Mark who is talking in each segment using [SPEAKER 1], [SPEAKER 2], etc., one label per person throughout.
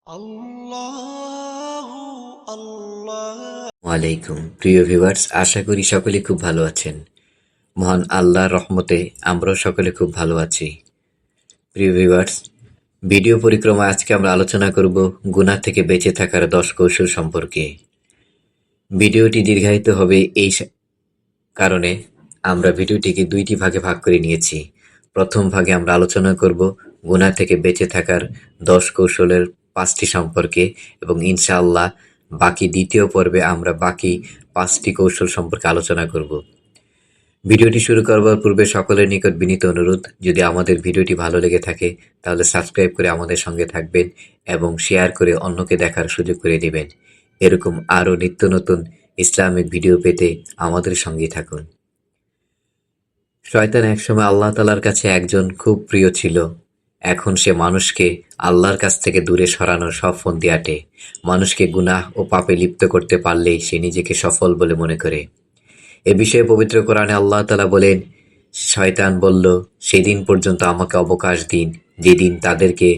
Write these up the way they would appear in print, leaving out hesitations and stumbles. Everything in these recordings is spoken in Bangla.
[SPEAKER 1] আল্লাহু আল্লাহ।
[SPEAKER 2] ওয়ালাইকুম প্রিয় ভিউয়ার্স, আশা করি সকলে খুব ভালো আছেন। মহান আল্লাহর রহমতে আমরাও সকলে খুব ভালো আছি। প্রিয় ভিউয়ার্স, ভিডিও পরিক্রমায় আজকে আমরা আলোচনা করব গুনাহ থেকে বেঁচে থাকার 10 কৌশল সম্পর্কে। ভিডিওটি দীর্ঘায়িত হবে এই কারণে আমরা ভিডিওটিকে দুইটি ভাগে ভাগ করে নিয়েছি। প্রথম ভাগে আমরা আলোচনা করব গুনাহ থেকে বেঁচে থাকার 10 কৌশলের 5টি সম্পর্কে, এবং ইনশাআল্লাহ বাকি দ্বিতীয় পর্বে আমরা বাকি 5টি কৌশল সম্পর্কে আলোচনা করব। ভিডিওটি শুরু করবার পূর্বে সকলের নিকট বিনীত অনুরোধ, যদি আমাদের ভিডিওটি ভালো লেগে থাকে তাহলে সাবস্ক্রাইব করে আমাদের সঙ্গে থাকবেন এবং শেয়ার করে অন্যকে দেখার সুযোগ করে দিবেন। এরকম আরও নিত্য নতুন ইসলামিক ভিডিও পেতে আমাদের সঙ্গেই থাকুন। শয়তান একসময় আল্লাহ তাআলার কাছে একজন খুব প্রিয় ছিল। এখন সে মানুষকে আল্লাহর কাছ থেকে দূরে সরানোর সব ফন্দি আঁটে। মানুষকে গুনাহ ও পাপে লিপ্ত করতে পারলেই সে নিজেকে সফল বলে মনে করে। এ বিষয়ে পবিত্র কোরআনে আল্লাহ তাআলা বলেন, শয়তান বলল, সেদিন পর্যন্ত আমাকে অবকাশ দিন যেদিন তাদেরকে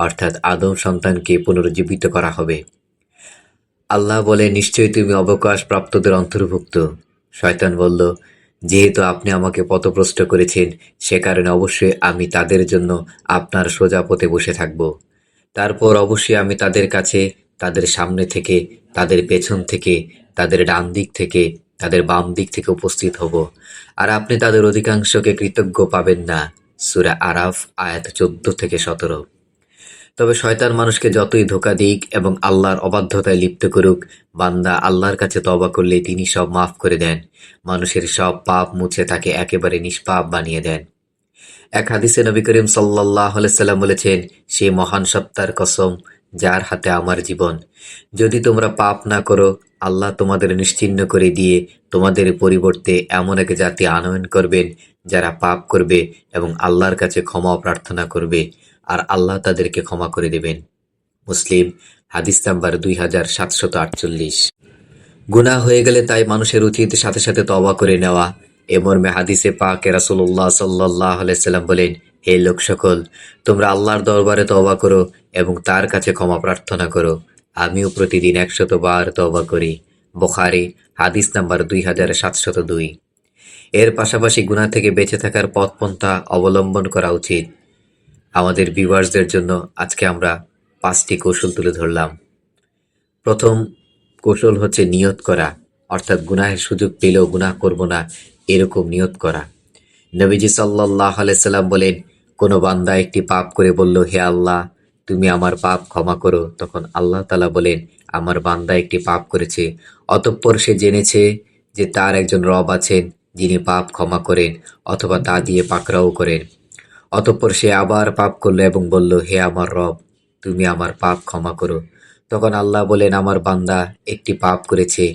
[SPEAKER 2] অর্থাৎ আদম সন্তানকে পুনরুজ্জীবিত করা হবে। আল্লাহ বলে, নিশ্চয়ই তুমি অবকাশ প্রাপ্তদের অন্তর্ভুক্ত। শয়তান বলল, যেহেতু আপনি আমাকে পথভ্রষ্ট করেছেন, সে কারণে অবশ্যই আমি তাদের জন্য আপনার সোজা পথে বসে থাকব। তারপর অবশ্যই আমি তাদের কাছে, তাদের সামনে থেকে, তাদের পেছন থেকে, তাদের ডান দিক থেকে, তাদের বাম দিক থেকে উপস্থিত হব, আর আপনি তাদের অধিকাংশকে কৃতজ্ঞ পাবেন না। সূরা আরাফ আয়াত 14-17। তবে শয়তান মানুষকে যতই ধোঁকা দিক এবং আল্লাহর অবাধ্যতায় লিপ্ত করুক, বান্দা আল্লাহর কাছে তওবা করলে তিনি সব মাফ করে দেন। মানুষের সব পাপ মুছে তাকে একেবারে নিষ্পাপ বানিয়ে দেন। এক হাদিসে নবী করিম সাল্লাল্লাহু আলাইহি সাল্লাম বলেছেন, সে মহান সত্তার কসম যার হাতে আমার জীবন, যদি তোমরা পাপ না করো, আল্লাহ তোমাদের নিশ্চিহ্ন করে দিয়ে তোমাদের পরিবর্তে এমন এক জাতি আনয়ন করবেন যারা পাপ করবে এবং আল্লাহর কাছে ক্ষমা প্রার্থনা করবে, আর আল্লাহ তাদেরকে ক্ষমা করে দেবেন। মুসলিম, হাদিস নাম্বার 2748। গুনাহ হয়ে গেলে তাই মানুষের উচিত সাথে সাথে তওবা করে নেওয়া। এ মর্মে হাদিসে পাকে রাসূলুল্লাহ সাল্লাল্লাহু আলাইহি সাল্লাম বলেন, হে লোক সকল, তোমরা আল্লাহর দরবারে তওবা করো এবং তার কাছে ক্ষমা প্রার্থনা করো। আমিও প্রতিদিন 100 বার তওবা করি। বুখারী, হাদিস নাম্বার 2702। এর পাশাপাশি গুনাহ থেকে বেঁচে থাকার পথপন্থা অবলম্বন করা উচিত। আমাদের ভিউয়ার্সদের জন্য আজকে আমরা 5টি কৌশল তুলে ধরলাম। প্রথম কৌশল হচ্ছে নিয়ত করা, অর্থাৎ গুনাহের সুযোগ পেলেও গুনাহ করব না, এরকম নিয়ত করা। নবীজি সাল্লাল্লাহু আলাইহি সাল্লাম বলেন, কোনো বান্দা একটি পাপ করে বলল, হে আল্লাহ, তুমি আমার পাপ ক্ষমা করো, তখন আল্লাহ তাআলা বলেন, আমার বান্দা একটি পাপ করেছে, অতঃপর সে জেনেছে যে তার একজন রব আছেন যিনি পাপ ক্ষমা করেন অথবা তা দিয়ে পাকড়াও করেন। অতঃপর সে আবার পাপ করল এবং বলল, হে আমার রব, তুমি আমার পাপ ক্ষমা করো, তখন আল্লাহ বলেন, আমার বান্দা একটি পাপ করেছে,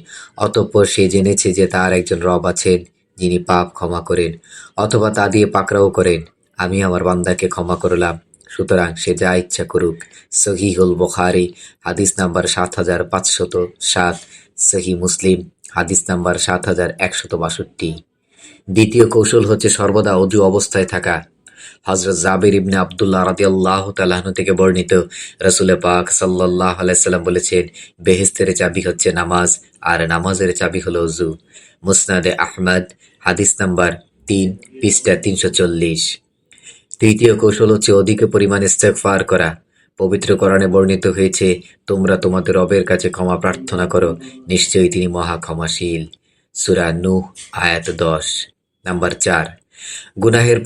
[SPEAKER 2] অতঃপর সে জেনেছে যে তার একজন রব আছেন যিনি পাপ ক্ষমা করেন অথবা তা দিয়ে পাকড়াও করেন, আমি আমার বান্দাকে ক্ষমা করলাম, সুতরাং সে যা ইচ্ছা করুক। সহিহুল বুখারী, হাদিস নাম্বার 7507। সহিহ মুসলিম, হাদিস নাম্বার 7162। দ্বিতীয় কৌশল হচ্ছে সর্বদা অজু অবস্থায় থাকা। হযরত জাবির ইবনে আব্দুল্লাহ রাদিয়াল্লাহু তাআলা আনহু থেকে বর্ণিত, রাসূল পাক সাল্লাল্লাহু আলাইহি সাল্লাম বলেছেন, বেহেশতের চাবি হচ্ছে নামাজ, আর নামাজের চাবি হলো ওযু। মুসনাদে আহমদ, হাদিস নাম্বার 3, পৃষ্ঠা 340। তৃতীয় কৌশল হচ্ছে অধিক পরিমাণে ইস্তেগফার করা। পবিত্র কোরআনে বর্ণিত হয়েছে, তোমরা তোমাদের রবের কাছে ক্ষমা প্রার্থনা করো, নিশ্চয়ই তিনি মহা ক্ষমাশীল। সূরা নূহ আয়াত 10। নাম্বার 4, গুনাহের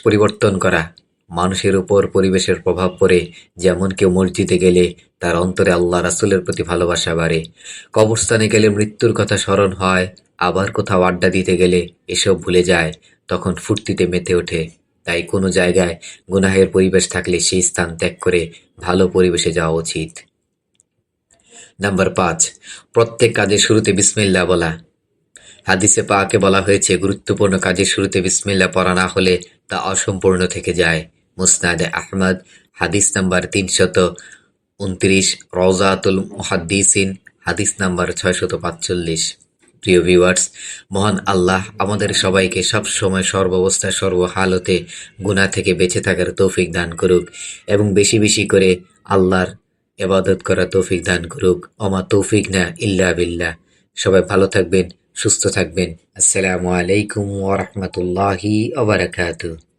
[SPEAKER 2] পরিবর্তন করা। মানুষের উপর পরিবেশের প্রভাব পড়ে। যেমন কেউ মসজিদে গেলে তার অন্তরে আল্লাহ রাসূলের প্রতি ভালোবাসা বাড়ে, কবরস্থানে গেলে মৃত্যুর কথা স্মরণ হয়, আবার কোথাও আড্ডা দিতে গেলে এসব ভুলে যায়, তখন ফুর্তিতে মেতে ওঠে। তাই কোনো জায়গায় গুনাহের পরিবেশ থাকলে সেই স্থান ত্যাগ করে ভালো পরিবেশে যাওয়া উচিত। নাম্বার 5, প্রত্যেক কাজের শুরুতে বিসমিল্লাহ বলা। হাদিসে পাকে বলা হয়েছে, গুরুত্বপূর্ণ কাজের শুরুতে বিসমিল্লাহ পড়া না হলে তা অসম্পূর্ণ থেকে যায়। মুসনাদে আহমদ, হাদিস নাম্বার 329, রওজাতুল মুহাদ্দিসিন, হাদিস নাম্বার 645। প্রিয় ভিউয়ার্স, মহান আল্লাহ আমাদের সবাইকে সব সময় সর্বাবস্থায় সর্বহালতে গুনাহ থেকে বেঁচে থাকার তৌফিক দান করুক এবং বেশি বেশি করে আল্লাহর ইবাদত করা তৌফিক দান করুক। ওমা তৌফিক না ইল্লা বিল্লাহ। সবাই ভালো থাকবেন, সুস্থ থাকবেন। আসসালামু আলাইকুম ওয়া রাহমাতুল্লাহি ওয়া বারাকাতুহু।